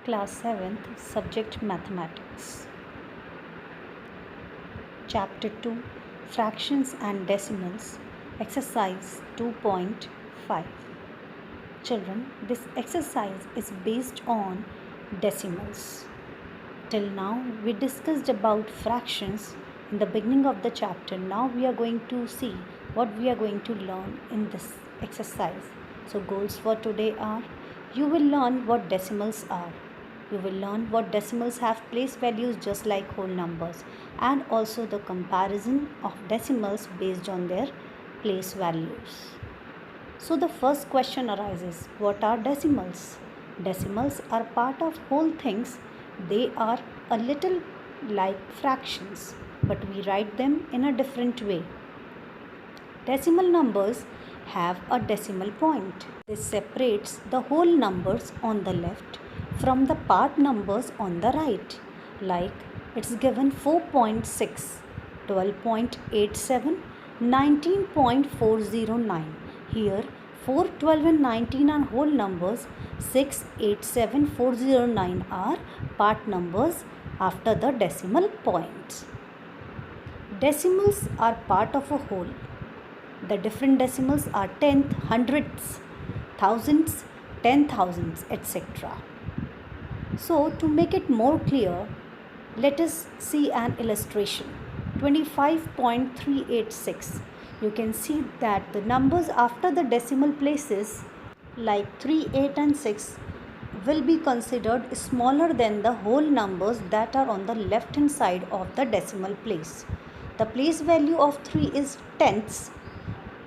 Class 7th, Subject Mathematics. Chapter 2, Fractions and Decimals, Exercise 2.5. Children, this exercise is based on decimals. Till now, we discussed about fractions in the beginning of the chapter. Now we are going to see what we are going to learn in this exercise. So goals for today are: you will learn what decimals are. You will learn what decimals have place values just like whole numbers, and also the comparison of decimals based on their place values. So the first question arises, what are decimals? Decimals are part of whole things. They are a little like fractions, but we write them in a different way. Decimal numbers have a decimal point. This separates the whole numbers on the left from the part numbers on the right. Like it's given 4.6, 12.87, 19.409. Here 4, 12 and 19 are whole numbers. 6, 8, 7, 409 are part numbers after the decimal points. Decimals are part of a whole. The different decimals are tenth, hundredths, thousands, 10,000s, etc. So to make it more clear, let us see an illustration. 25.386. You can see that the numbers after the decimal places like 3, 8 and 6 will be considered smaller than the whole numbers that are on the left hand side of the decimal place. The place value of 3 is tenths,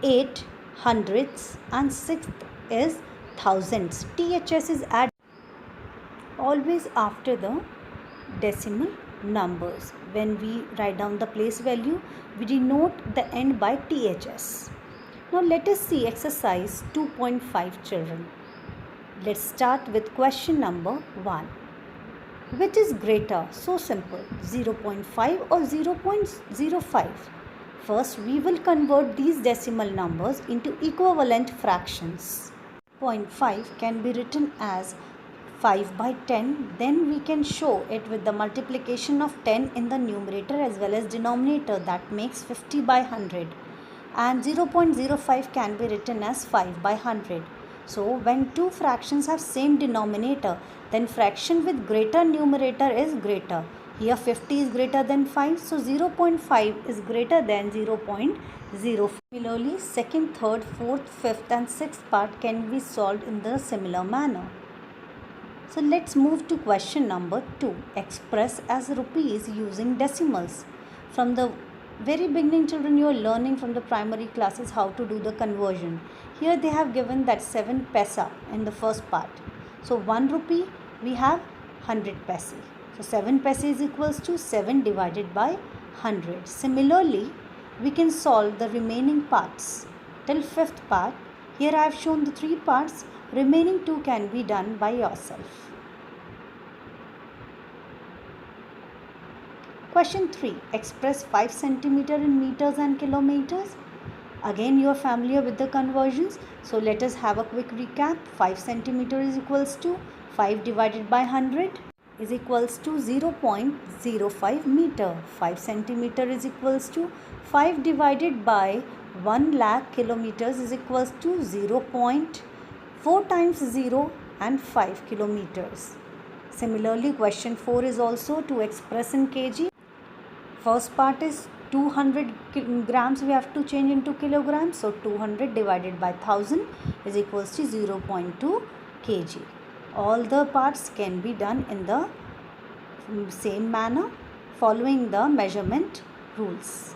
8 hundredths and 6th is thousands. THS is added always after the decimal numbers. When we write down the place value, we denote the end by THS. Now let us see exercise 2.5, children. Let's start with question number 1. Which is greater? So simple. 0.5 or 0.05? First, we will convert these decimal numbers into equivalent fractions. 0.5 can be written as 5 by 10. Then we can show it with the multiplication of 10 in the numerator as well as denominator. That makes 50 by 100. And 0.05 can be written as 5 by 100. So when two fractions have same denominator, then fraction with greater numerator is greater. Here 50 is greater than 5, so 0.5 is greater than 0.05. Similarly, second, third, fourth, fifth and sixth part can be solved in the similar manner. So let's move to question number 2. Express as rupees using decimals. From the very beginning, children, you are learning from the primary classes how to do the conversion. Here they have given that 7 paisa in the first part. So 1 rupee we have 100 paise. So 7 paise is equals to 7 divided by 100. Similarly, we can solve the remaining parts till 5th part. Here I have shown the 3 parts. Remaining 2 can be done by yourself. Question 3. Express 5 centimeter in meters and kilometers. Again, you are familiar with the conversions. So let us have a quick recap. 5 centimeter is equals to 5 divided by 100 is equals to 0.05 meter. 5 centimeter is equals to 5 divided by 1 lakh kilometers is equals to 0.4 times 0 and 5 kilometers. Similarly, question 4 is also to express in kg. First part is 200 grams we have to change into kilograms. So 200 divided by 1000 is equals to 0.2 kg. All the parts can be done in the same manner following the measurement rules.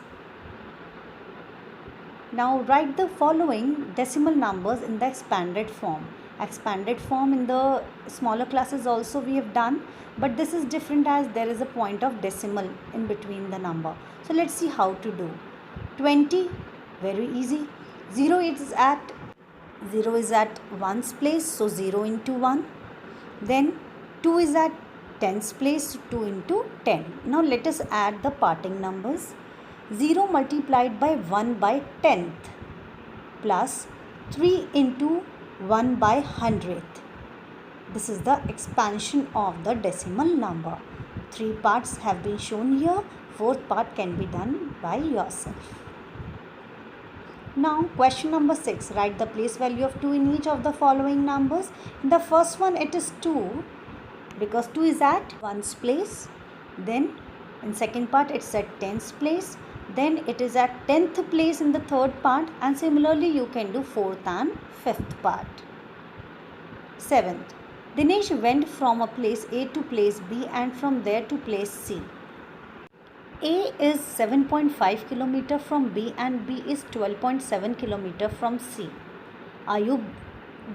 Now write the following decimal numbers in the expanded form. Expanded form in the smaller classes also we have done, but this is different as there is a point of decimal in between the number. So let's see how to do. 20, very easy. 0 is at 1's place, so 0 into 1. Then 2 is at 10's place, 2 into 10. Now let us add the parting numbers. 0 multiplied by 1 by 10th plus 3 into 1 by 100th. This is the expansion of the decimal number. 3 parts have been shown here. 4th part can be done by yourself. Now question number 6. Write the place value of 2 in each of the following numbers. In the first one it is 2 because 2 is at 1's place. Then in second part it's at 10th place. Then it is at 10th place in the third part, and similarly you can do 4th and 5th part. 7th. Dinesh went from a place A to place B and from there to place C. A is 7.5 km from B and B is 12.7 km from C. Ayub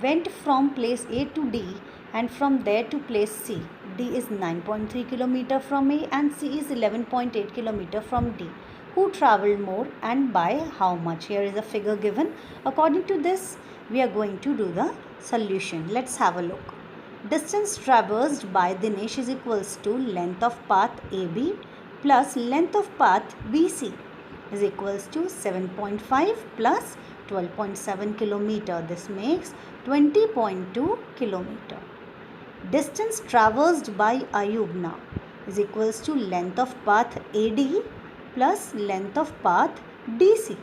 went from place A to D and from there to place C. D is 9.3 km from A and C is 11.8 km from D. Who travelled more and by how much? Here is a figure given. According to this, we are going to do the solution. Let's have a look. Distance traversed by Dinesh is equals to length of path AB plus length of path BC is equals to 7.5 plus 12.7 km. This makes 20.2 km. Distance traversed by Ayub now is equals to length of path AD plus length of path DC,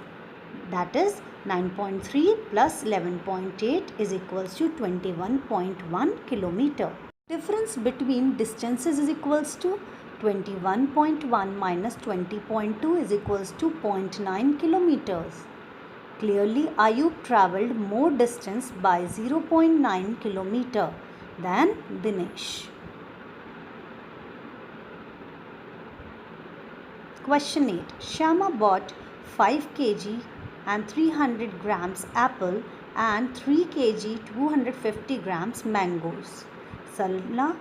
that is 9.3 plus 11.8 is equals to 21.1 kilometer. Difference between distances is equals to 21.1 minus 20.2 is equals to 0.9 kilometers. Clearly, Ayub travelled more distance by 0.9 kilometer than Dinesh. Question 8. Shyama bought 5 kg and 300 grams apple and 3 kg 250 grams mangoes. Sarla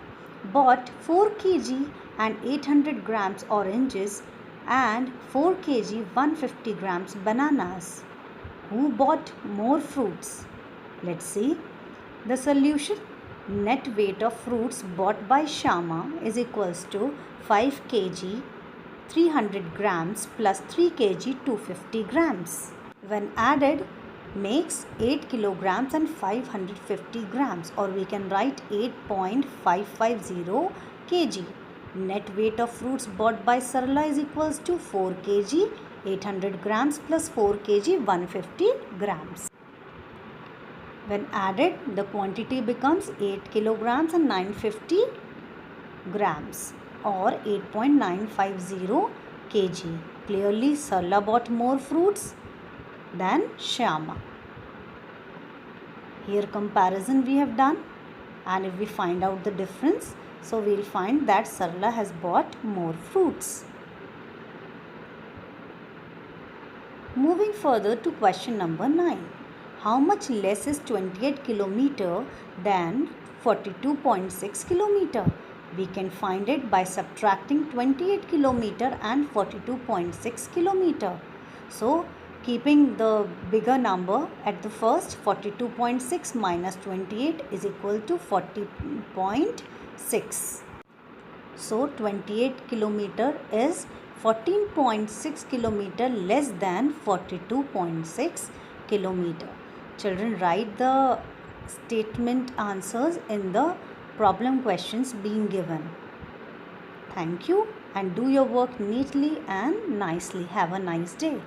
bought 4 kg and 800 grams oranges and 4 kg 150 grams bananas. Who bought more fruits? Let's see. The solution. Net weight of fruits bought by Shyama is equals to 5 kg 300 grams plus 3 kg 250 grams. When added, makes 8 kilograms and 550 grams, or we can write 8.550 kg. Net weight of fruits bought by Sarla is equals to 4 kg 800 grams plus 4 kg 150 grams. When added, the quantity becomes 8 kilograms and 950 grams, or 8.950 kg. Clearly, Sarla bought more fruits than Shyama. Here comparison we have done, and if we find out the difference, so we will find that Sarla has bought more fruits. Moving further to question number 9. How much less is 28 km than 42.6 km? We can find it by subtracting 28 km and 42.6 km. So, keeping the bigger number at the first, 42.6 minus 28 is equal to 40.6. So, 28 km is 14.6 km less than 42.6 km. Children, write the statement answers in the problem questions being given. Thank you, and do your work neatly and nicely. Have a nice day.